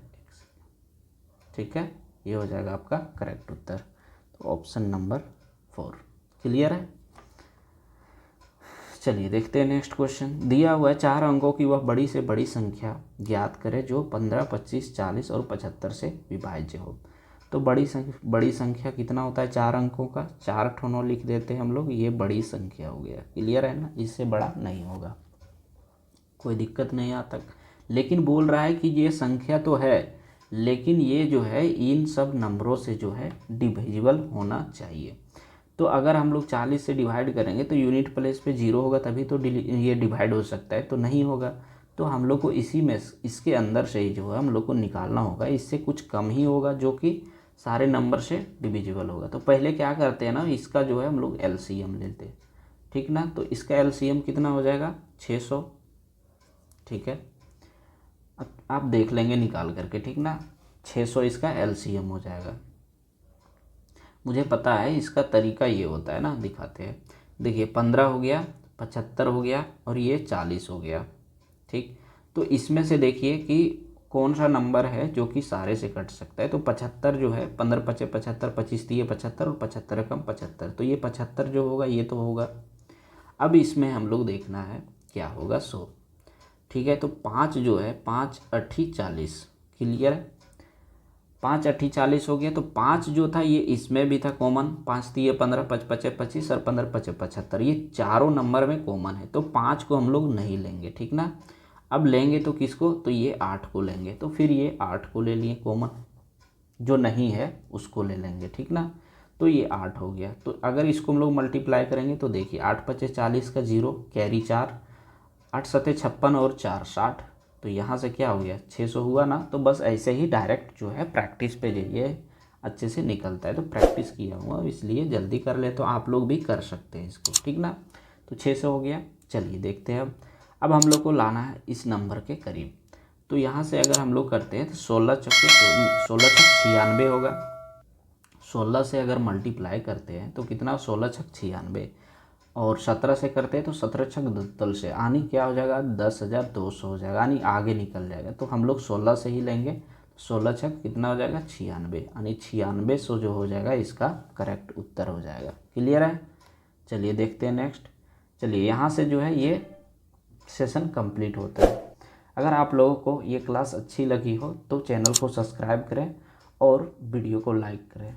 ठीक है। ये हो जाएगा आपका करेक्ट उत्तर, तो ऑप्शन नंबर 4 क्लियर है। चलिए देखते हैं नेक्स्ट क्वेश्चन। दिया हुआ है 4 अंकों की वह बड़ी से बड़ी संख्या ज्ञात करें जो 15, 25, 40 और 75 से विभाज्य हो। तो बड़ी संख्या कितना होता है 4 अंकों का, 4 ठोनों लिख देते हैं हम लोग, ये बड़ी संख्या हो गया, क्लियर है ना, इससे बड़ा नहीं होगा, कोई दिक्कत नहीं आता। लेकिन बोल रहा है कि ये संख्या तो है लेकिन ये जो है इन सब नंबरों से जो है डिविजिबल होना चाहिए। तो अगर हम लोग 40 से डिवाइड करेंगे तो यूनिट प्लेस पे 0 होगा तभी तो ये डिवाइड हो सकता है, तो नहीं होगा। तो हम लोग को इसी में इसके अंदर से ही जो है हम लोग को निकालना होगा, इससे कुछ कम ही होगा जो कि सारे नंबर से डिविजिबल होगा। तो पहले क्या करते हैं ना, इसका जो है हम लोग एलसीएम लेते हैं, ठीक ना। तो इसका एलसीएम कितना हो जाएगा 600, ठीक है। अब आप देख लेंगे निकाल करके, ठीक ना, 600 इसका एलसीएम हो जाएगा। मुझे पता है इसका तरीका ये होता है ना, दिखाते हैं। देखिए 15 हो गया, 75 हो गया और ये 40 हो गया, ठीक। तो इसमें से देखिए कि कौन सा नंबर है जो कि सारे से कट सकता है। तो 75 जो है 15 पचे 75, 25 तिये 75 और 75 कम 75, तो ये 75 जो होगा ये तो होगा। अब इसमें हम लोग देखना है क्या होगा 100, ठीक है। तो 5 जो है 5 अट्ठी 40, क्लियर है, 5 अट्ठी 40 हो गया। तो 5 जो था ये इसमें भी था कॉमन, 5 तिये 15, 5 पचे 25 और 15 पचे 75, ये चारों नंबर में कॉमन है। तो 5 को हम लोग नहीं लेंगे, ठीक ना। अब लेंगे तो किसको, तो ये 8 को लेंगे, तो फिर ये 8 को ले लिए कॉमन, जो नहीं है उसको ले लेंगे, ठीक ना। तो ये 8 हो गया। तो अगर इसको हम लोग मल्टीप्लाई करेंगे तो देखिए 8 पचे 40 का 0 कैरी 4, 8 सते 56 और 4 60, तो यहाँ से क्या हो गया 600 हुआ ना। तो बस ऐसे ही डायरेक्ट जो है प्रैक्टिस पे जाइए, अच्छे से निकलता है। तो प्रैक्टिस किया हुआ इसलिए जल्दी कर ले, तो आप लोग भी कर सकते हैं इसको, ठीक ना। तो 600 हो गया। चलिए देखते हैं अब हम लोग को लाना है इस नंबर के करीब। तो यहाँ से अगर हम लोग करते हैं तो 16 चौके 16 छक 96 होगा। 16 से अगर मल्टीप्लाई करते हैं तो कितना 16 छक 96, और 17 से करते हैं तो 17 छक 2 तल से यानी क्या हो जाएगा 10,200 हो जाएगा, यानी आगे निकल जाएगा। तो हम लोग 16 से ही लेंगे, 16 छक कितना हो जाएगा 96, यानी 9600 जो हो जाएगा इसका करेक्ट उत्तर हो जाएगा, क्लियर है। चलिए देखते हैं नेक्स्ट। चलिए यहाँ से जो है ये सेशन कंप्लीट होता है। अगर आप लोगों को ये क्लास अच्छी लगी हो तो चैनल को सब्सक्राइब करें और वीडियो को लाइक करें।